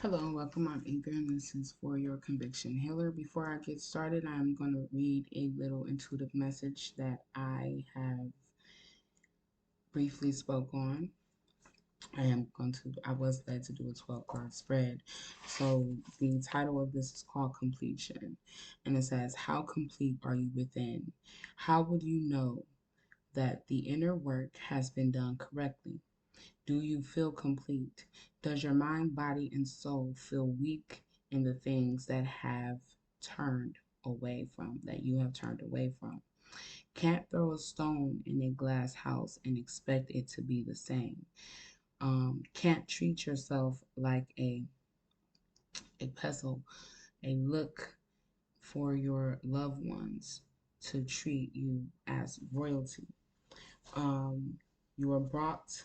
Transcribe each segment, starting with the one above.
Hello and welcome. I'm Eager, and this is for your conviction healer. Before I get started, I'm going to read a little intuitive message that I have briefly spoke on. I was led to do a 12 card spread. So the title of this is called Completion. And it says, how complete are you within? How would you know that the inner work has been done correctly? Do you feel complete? Does your mind, body, and soul feel weak in the things that you have turned away from? Can't throw a stone in a glass house and expect it to be the same. Can't treat yourself like a pestle, a look for your loved ones to treat you as royalty. Um, you are brought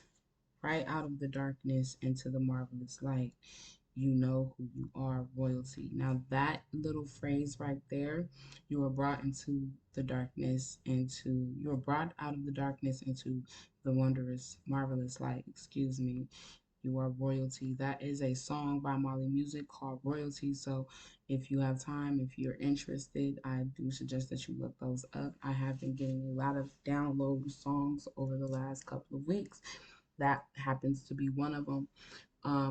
right out of the darkness into the marvelous light. You know who you are, royalty. Now, that little phrase right there, you were brought out of the darkness into the wondrous, marvelous light. Excuse me. You are royalty. That is a song by Molly Music called Royalty. So, if you have time, if you're interested, I do suggest that you look those up. I have been getting a lot of download songs over the last couple of weeks. That happens to be one of them.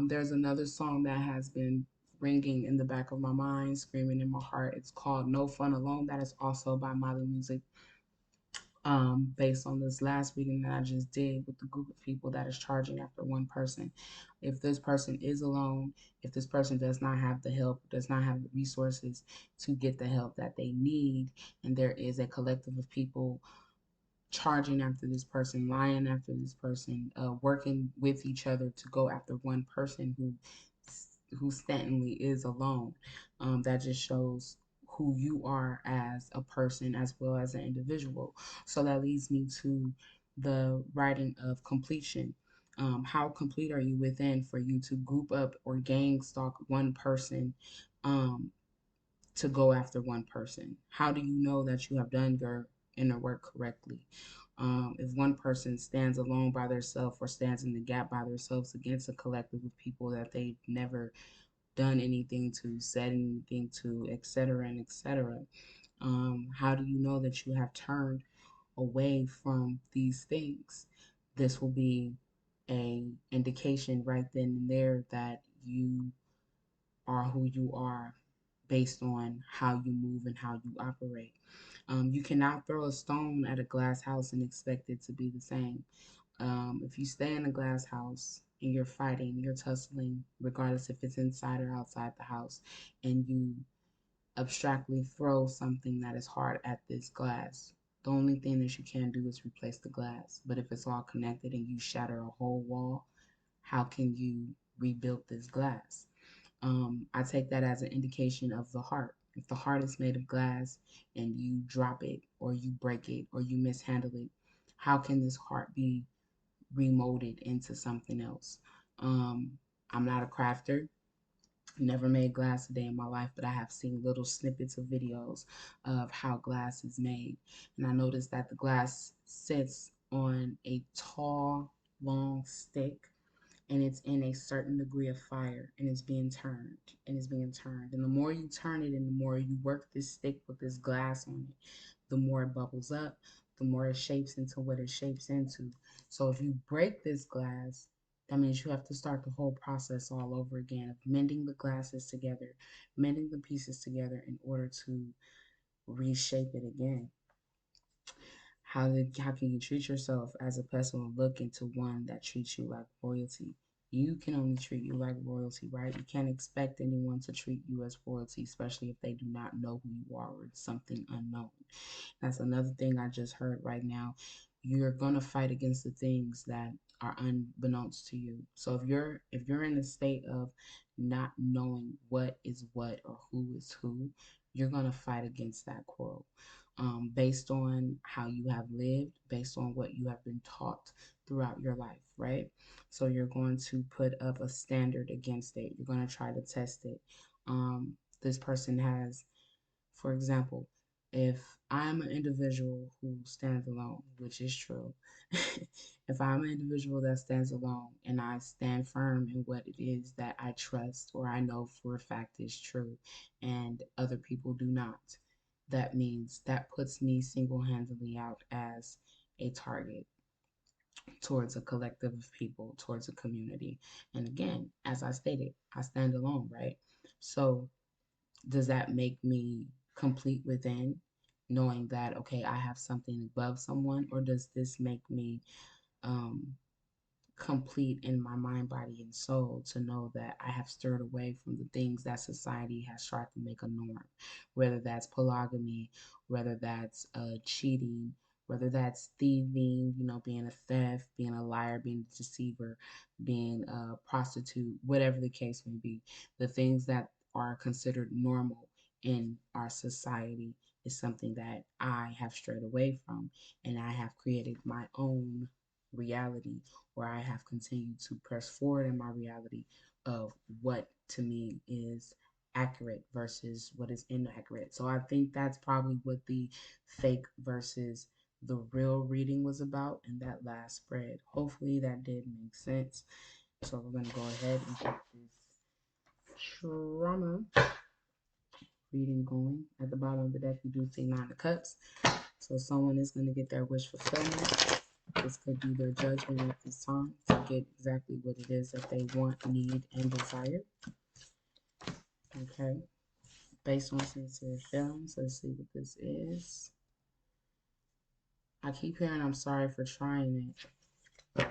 There's another song that has been ringing in the back of my mind, screaming in my heart. It's called No Fun Alone. That is also by Molly Music, based on this last reading that I just did with the group of people that is charging after one person. If this person is alone, if this person does not have the help, does not have the resources to get the help that they need, and there is a collective of people charging after this person, lying after this person, working with each other to go after one person who stantonly is alone. That just shows who you are as a person as well as an individual. So that leads me to the writing of completion. How complete are you within for you to group up or gang stalk one person, um, to go after one person? How do you know that you have done your inner work correctly? If one person stands alone by themselves or stands in the gap by themselves against a collective of people that they've never done anything to, said anything to, etc., and etc., how do you know that you have turned away from these things? This will be a indication right then and there that you are who you are based on how you move and how you operate. You cannot throw a stone at a glass house and expect it to be the same. If you stay in a glass house and you're fighting, you're tussling, regardless if it's inside or outside the house, and you abstractly throw something that is hard at this glass, the only thing that you can do is replace the glass. But if it's all connected and you shatter a whole wall, how can you rebuild this glass? I take that as an indication of the heart. If the heart is made of glass and you drop it or you break it or you mishandle it, how can this heart be remolded into something else? Um, I'm not a crafter. Never made glass a day in my life, but I have seen little snippets of videos of how glass is made. And I noticed that the glass sits on a tall, long stick, and it's in a certain degree of fire, and it's being turned and it's being turned. And the more you turn it and the more you work this stick with this glass on it, the more it bubbles up, the more it shapes into what it shapes into. So if you break this glass, that means you have to start the whole process all over again of mending the glasses together, mending the pieces together in order to reshape it again. How can you treat yourself as a person and look into one that treats you like royalty? You can only treat you like royalty, right? You can't expect anyone to treat you as royalty, especially if they do not know who you are or it's something unknown. That's another thing I just heard right now. You're gonna fight against the things that are unbeknownst to you. So if you're in a state of not knowing what is what or who is who, you're gonna fight against that quarrel, based on how you have lived, based on what you have been taught throughout your life, right? So you're going to put up a standard against it. You're going to try to test it. This person has, for example, If I'm an individual who stands alone, which is true, if I'm an individual that stands alone and I stand firm in what it is that I trust or I know for a fact is true and other people do not, that means that puts me single handedly out as a target towards a collective of people, towards a community. And again, as I stated, I stand alone, right? So does that make me complete within, knowing that okay, I have something above someone, or does this make me um complete in my mind, body, and soul to know that I have stirred away from the things that society has tried to make a norm, whether that's polygamy, whether that's cheating, whether that's thieving, being a theft, being a liar, being a deceiver, being a prostitute, whatever the case may be. The things that are considered normal in our society is something that I have strayed away from, and I have created my own reality where I have continued to press forward in my reality of what to me is accurate versus what is inaccurate. So I think that's probably what the fake versus the real reading was about in that last spread. Hopefully that did make sense. So we're going to go ahead and get this trauma reading going. At the bottom of the deck, we do see Nine of Cups. So someone is going to get their wish fulfillment. This could be their judgment at this time to get exactly what it is that they want, need, and desire. Okay. Based on sincere feelings, let's see what this is. I keep hearing I'm sorry for trying it.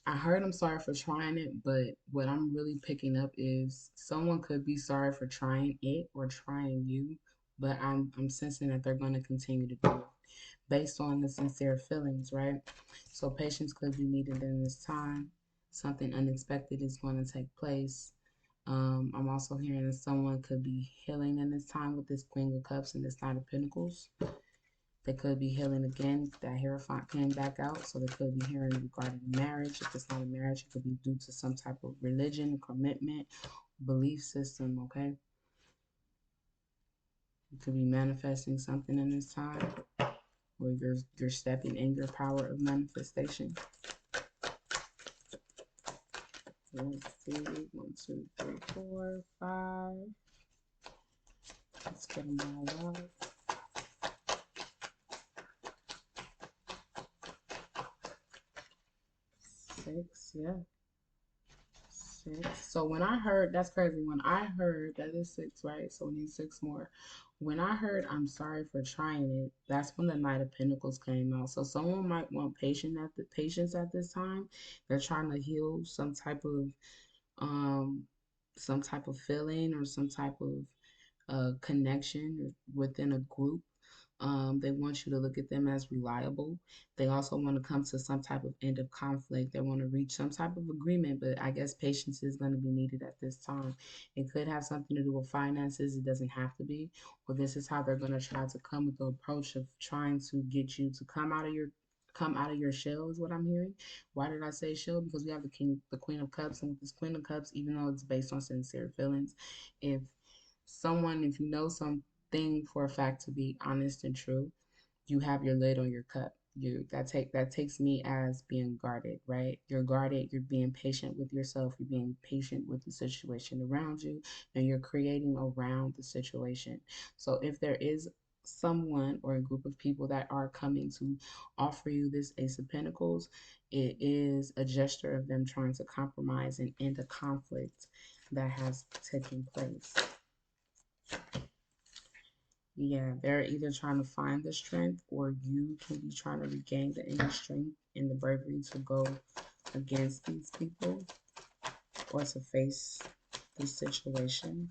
I heard I'm sorry for trying it, but what I'm really picking up is someone could be sorry for trying it or trying you, but I'm sensing that they're going to continue to do it based on the sincere feelings, right? So patience could be needed in this time. Something unexpected is going to take place. I'm also hearing that someone could be healing in this time with this Queen of Cups and this Knight of Pentacles. They could be healing again. That Hierophant came back out, so they could be healing regarding marriage. If it's not a marriage, it could be due to some type of religion, commitment, belief system, okay? You could be manifesting something in this time, or you're stepping in your power of manifestation. Let's see, 1, 2, 3, 4, 5. Let's get them all out. 6, yeah. 6. So when I heard, that's crazy. When I heard that is 6, right? So we need 6 more. When I heard I'm sorry for trying it, that's when the Knight of Pentacles came out. So someone might want patience at this time. They're trying to heal um some type of feeling or some type of connection within a group. They want you to look at them as reliable. They also want to come to some type of end of conflict. They want to reach some type of agreement, but I guess patience is going to be needed at this time. It could have something to do with finances. It doesn't have to be. Or this is how they're going to try to come with the approach of trying to get you to come out of your shell is what I'm hearing. Why did I say shell? Because we have the Queen of Cups, and with this Queen of Cups, even though it's based on sincere feelings, if if you know something for a fact to be honest and true, you have your lid on your cup. That takes me as being guarded, right? You're guarded, you're being patient with yourself, you're being patient with the situation around you, and you're creating around the situation. So if there is someone or a group of people that are coming to offer you this Ace of Pentacles, it is a gesture of them trying to compromise and end a conflict that has taken place. Yeah, they're either trying to find the strength or you can be trying to regain the inner strength and the bravery to go against these people or to face this situation.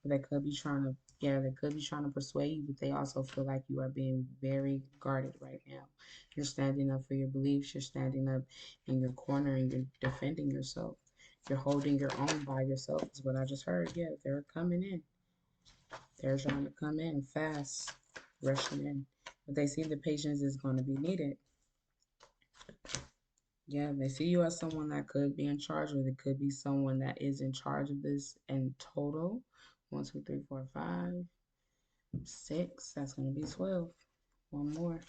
They could be trying to, yeah, they could be trying to persuade you, but they also feel like you are being very guarded right now. You're standing up for your beliefs, you're standing up in your corner and you're defending yourself. You're holding your own by yourself, is what I just heard. Yeah, they're coming in. They're trying to come in fast, rushing in. But they see the patience is going to be needed. Yeah, they see you as someone that could be in charge, or there could be someone that is in charge of this in total. 1, 2, 3, 4, 5. 6, that's going to be 12. One more.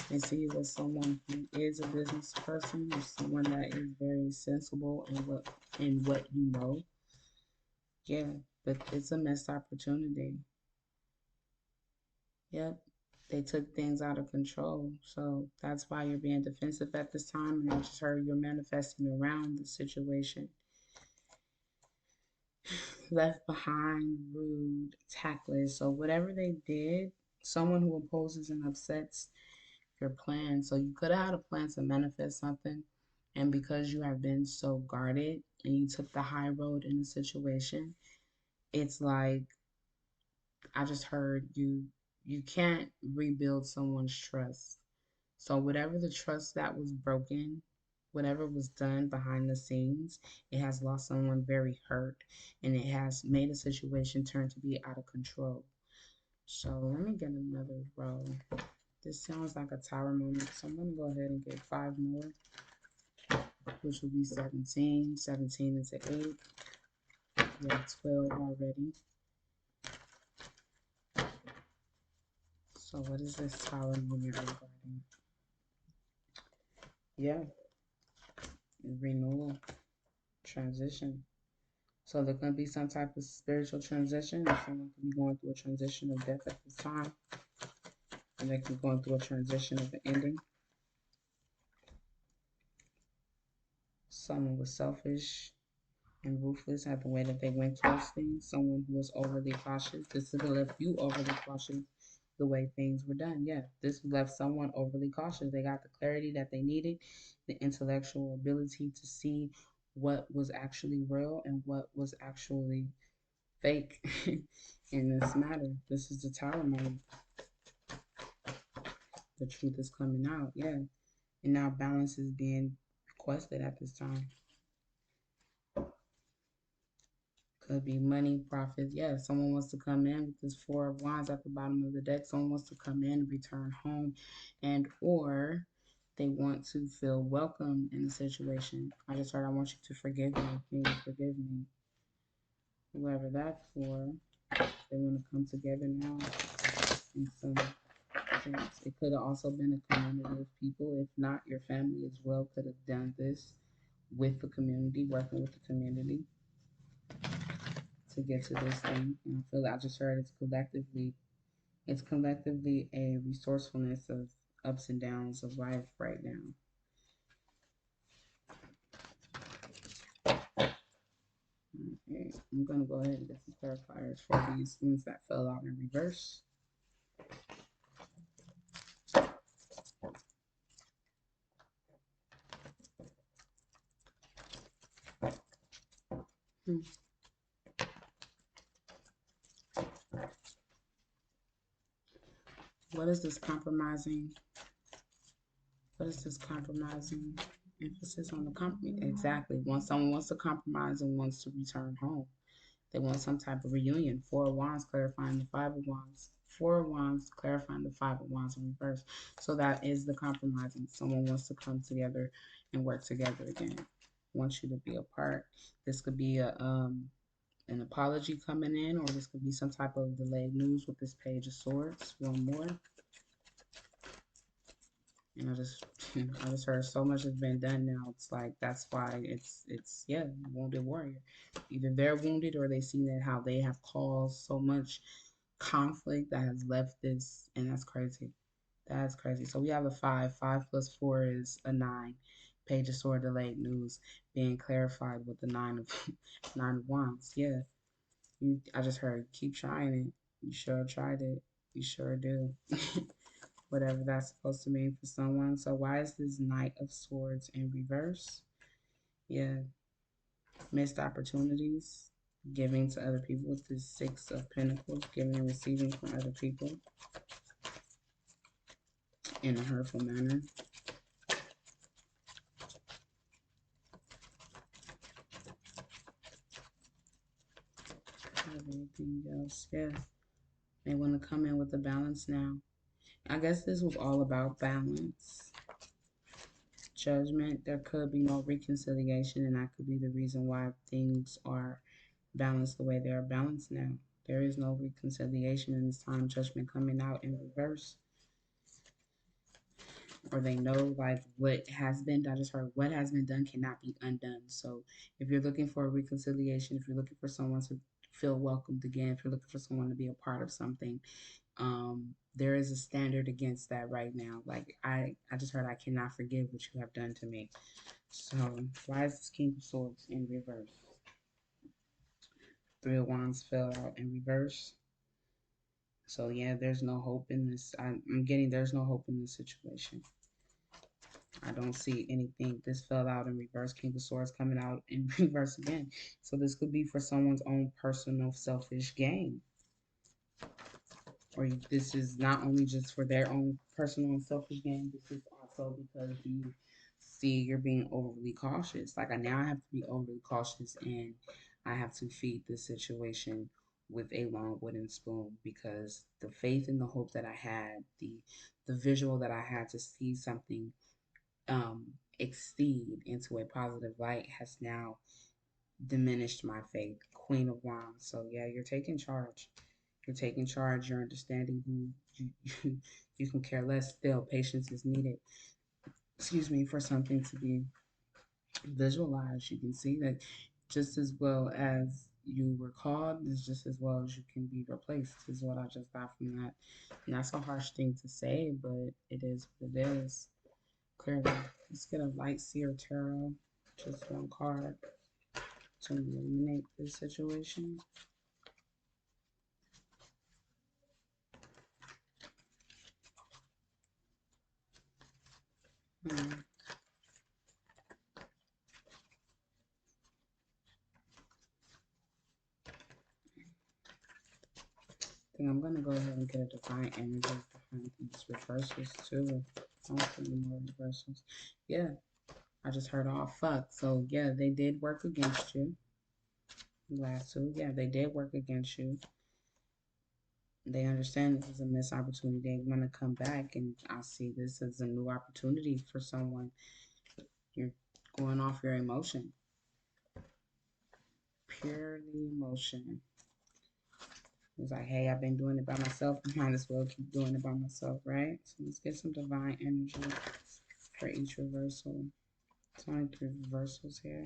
And see with someone who is a business person or someone that is very sensible in what you know. Yeah, but it's a missed opportunity. Yep. They took things out of control. So that's why you're being defensive at this time. And I just heard you're manifesting around the situation. Left behind, rude, tactless. So whatever they did, someone who opposes and upsets your plan. So you could have had a plan to manifest something. And because you have been so guarded and you took the high road in the situation, it's like I just heard you can't rebuild someone's trust. So whatever the trust that was broken, whatever was done behind the scenes, it has lost someone very hurt and it has made a situation turn to be out of control. So let me get another row. This sounds like a tower moment. So I'm gonna go ahead and get 5 more, which will be 17. 17 into 8. We have 12 already. So what is this tower moment regarding? Yeah, renewal, transition. So there could be some type of spiritual transition, and someone could be going through a transition of death at this time, and they could be going through a transition of an ending. Someone was selfish and ruthless at the way that they went towards things. Someone who was overly cautious. This is what left you overly cautious the way things were done. Yeah, this left someone overly cautious. They got the clarity that they needed, the intellectual ability to see what was actually real and what was actually fake in this matter. This is the tower moment. The truth is coming out, yeah. And now balance is being requested at this time. Could be money, profits. Yeah, someone wants to come in with this 4 of Wands at the bottom of the deck. Someone wants to come in, return home, and or they want to feel welcome in the situation. I just heard I want you to forgive me. Please forgive me. Whoever that's for, they want to come together now in some sense. It could have also been a community of people. If not, your family as well could have done this with the community, working with the community to get to this thing. And I feel like I just heard it's collectively a resourcefulness of ups and downs of life right now. Okay, I'm gonna go ahead and get some clarifiers for these ones that fell out in reverse. Hmm. What is this compromising? What is this compromising? Emphasis on the compromise. Exactly. Once someone wants to compromise and wants to return home, they want some type of reunion. 4 of Wands clarifying the 5 of Wands. 4 of Wands clarifying the 5 of Wands in reverse. So that is the compromising. Someone wants to come together and work together again. Wants you to be a part. This could be an apology coming in, or this could be some type of delayed news with this Page of Swords. One more. And I just heard so much has been done now. It's like that's why it's yeah, wounded warrior. Either they're wounded or they see that how they have caused so much conflict that has left this, and that's crazy. That's crazy. So we have a 5. 5 plus 4 is a 9. Page of Sword delayed news being clarified with the 9 of Wands. Yeah, I just heard keep trying it. You sure tried it. You sure do. Whatever that's supposed to mean for someone. So why is this Knight of Swords in reverse? Yeah, missed opportunities, giving to other people with this 6 of Pentacles, giving and receiving from other people in a hurtful manner. Everything else, yeah. They want to come in with a balance now. I guess this was all about balance. Judgment, there could be no reconciliation, and that could be the reason why things are balanced the way they are balanced now. There is no reconciliation in this time. Judgment coming out in reverse, or they know like what has been done. I just heard what has been done cannot be undone. So if you're looking for a reconciliation, if you're looking for someone to feel welcomed again, if you're looking for someone to be a part of something, there is a standard against that right now. Like I just heard I cannot forgive what you have done to me. So why is this King of Swords in reverse? Three of Wands fell out in reverse. So yeah, there's no hope in this. I'm getting there's no hope in this situation. I don't see anything. This fell out in reverse. King of Swords coming out in reverse again. So this could be for someone's own personal selfish gain. Or this is not only just for their own personal and selfish gain, this is also because you see you're being overly cautious. Like I now have to be overly cautious and I have to feed this situation with a long wooden spoon because the faith and the hope that I had, the visual that I had to see something exceed into a positive light has now diminished my faith. Queen of Wands. So yeah, you're taking charge. You're taking charge. You're understanding who you can care less. Still, patience is needed. Excuse me, for something to be visualized. You can see that just as well as you were called is just as well as you can be replaced. Is what I just got from that. And that's a harsh thing to say, but it is what it is. Clearly, let's get a light seer tarot. Just one card to eliminate this situation. Hmm. I think I'm gonna go ahead and get a divine energy behind these reversals too. I don't see any more reversals. Yeah, I just heard all fuck. So yeah, they did work against you. The last two, yeah, they did work against you. They understand this is a missed opportunity. They want to come back, and I see this as a new opportunity for someone. You're going off your emotion, purely emotion. It's like, hey, I've been doing it by myself. I might as well keep doing it by myself, right? So let's get some divine energy for each reversal. It's only three reversals here.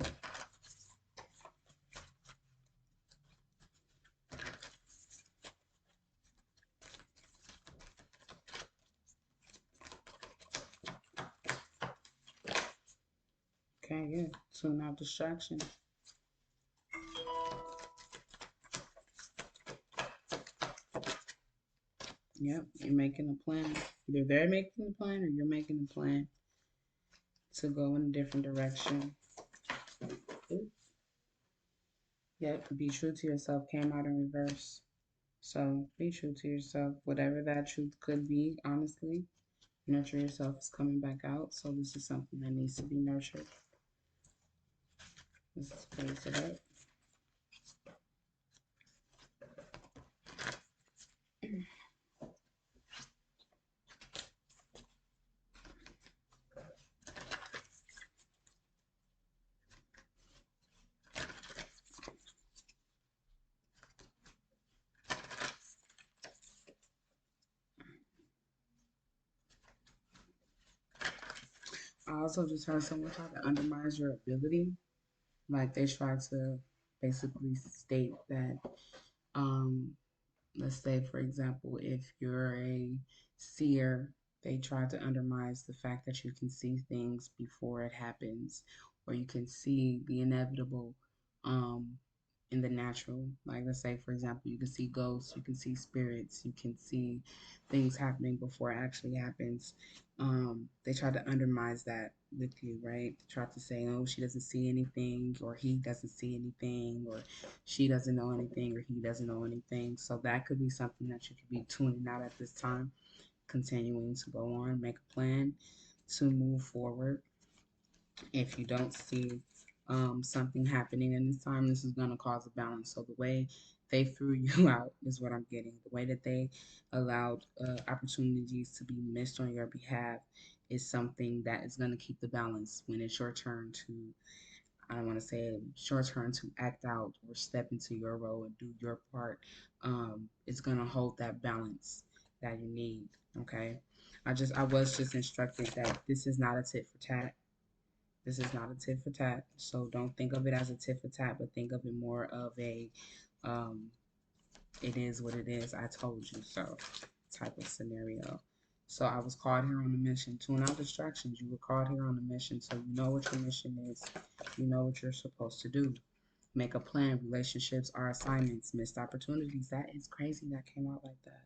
Okay, yeah. Tune out distractions. Yep, you're making a plan. Either they're making a plan or you're making a plan to go in a different direction. Ooh. Yep, be true to yourself came out in reverse. So be true to yourself. Whatever that truth could be, honestly, nurture yourself is coming back out. So this is something that needs to be nurtured. Let's close it up. I also just heard someone try to undermine your ability. Like they try to basically state that, um, let's say, for example, if you're a seer, they try to undermine the fact that you can see things before it happens, or you can see the inevitable um, in the natural. Like, let's say, for example, you can see ghosts, you can see spirits, you can see things happening before it actually happens. They try to undermine that with you, right? They try to say, oh, she doesn't see anything, or he doesn't see anything, or she doesn't know anything, or he doesn't know anything. So that could be something that you could be tuning out at this time, continuing to go on, make a plan to move forward. If you don't see something happening in this time, this is going to cause a balance. So the way they threw you out is what I'm getting. The way that they allowed opportunities to be missed on your behalf is something that is going to keep the balance when it's your turn to, I don't want to say it, it's your turn to act out or step into your role and do your part. It's gonna hold that balance that you need. Okay. I was just instructed that this is not a tit for tat. This is not a tit for tat. So don't think of it as a tit for tat, but think of it more of a um, it is what it is. I told you so type of scenario. So I was called here on a mission. Tune out distractions. You were called here on a mission, so you know what your mission is. You know what you're supposed to do. Make a plan. Relationships are assignments. Missed opportunities. That is crazy. That came out like that.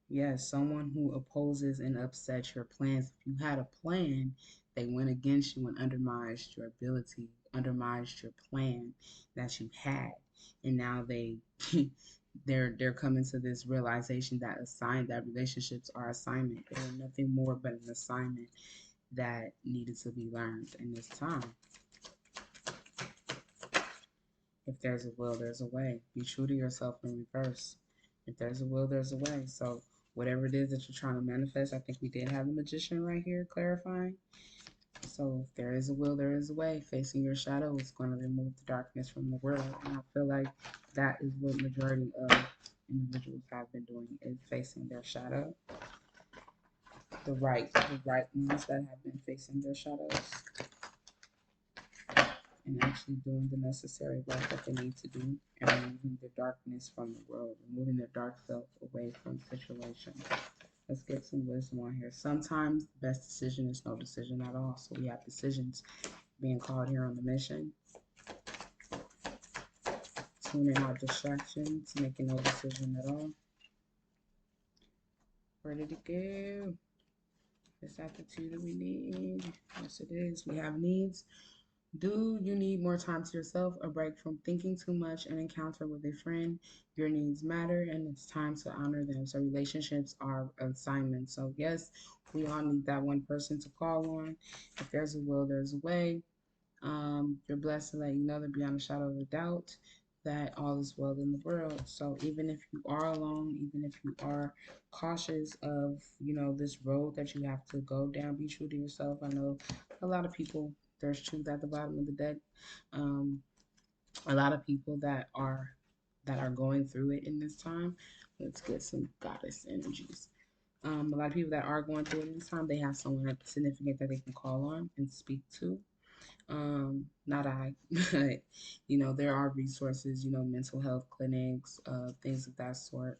Yes, someone who opposes and upsets your plans. If you had a plan, they went against you and undermined your ability, undermined your plan that you had, and now they they're coming to this realization that that relationships are assignment. They're nothing more but an assignment that needed to be learned in this time. If there's a will, there's a way. Be true to yourself in reverse. If there's a will, there's a way. So whatever it is that you're trying to manifest, I think we did have the magician right here clarifying. So if there is a will, there is a way. Facing your shadow is going to remove the darkness from the world. And I feel like that is what majority of individuals have been doing, is facing their shadow. The right ones that have been facing their shadows and actually doing the necessary work that they need to do and removing the darkness from the world, removing their dark self away from situations. Let's get some wisdom on here. Sometimes the best decision is no decision at all. So we have decisions being called here on the mission. Tuning out distractions, making no decision at all. Ready to go. Is that the two that we need? Yes, it is. We have needs. Do you need more time to yourself, a break from thinking too much, an encounter with a friend? Your needs matter and it's time to honor them. So relationships are assignments. So yes, we all need that one person to call on. If there's a will, there's a way. You're blessed to let you know that beyond a shadow of a doubt that all is well in the world. So even if you are alone, even if you are cautious of, this road that you have to go down, be true to yourself. I know a lot of people, there's truth at the bottom of the deck. Um, a lot of people that are going through it in this time. Let's get some goddess energies. A lot of people that are going through it in this time, they have someone significant that they can call on and speak to. Not I, but there are resources, mental health clinics, things of that sort,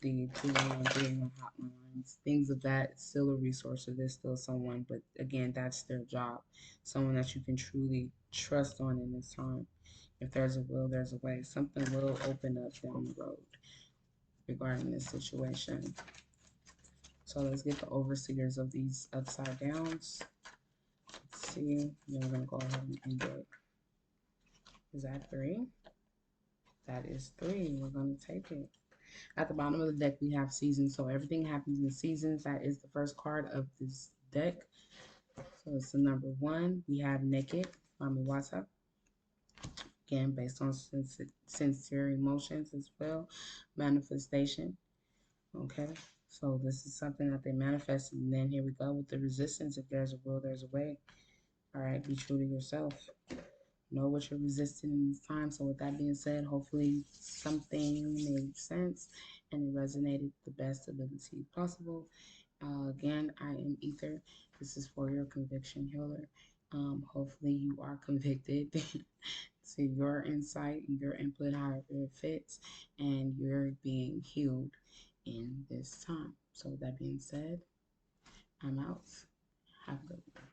the 211 hotlines, things of that, still a resource, or there's still someone, but again, that's their job. Someone that you can truly trust on in this time. If there's a will, there's a way. Something will open up down the road regarding this situation. So let's get the overseers of these upside downs. Let's see. Then we're going to go ahead and end it. Is that 3? That is 3. We're going to take it. At the bottom of the deck, we have seasons. So everything happens in seasons. That is the first card of this deck. So it's the number 1. We have Naked, Mami Wata. Again, based on sincere emotions as well. Manifestation. Okay. So this is something that they manifested. And then here we go with the resistance. If there's a will, there's a way. All right. Be true to yourself. Know what you're resisting in this time. So with that being said, hopefully something made sense and it resonated the best ability possible. Again, I am Ether. This is for your conviction healer. Hopefully you are convicted to your insight and your input, however it fits, and you're being healed in this time. So with that being said, I'm out. Have a good one.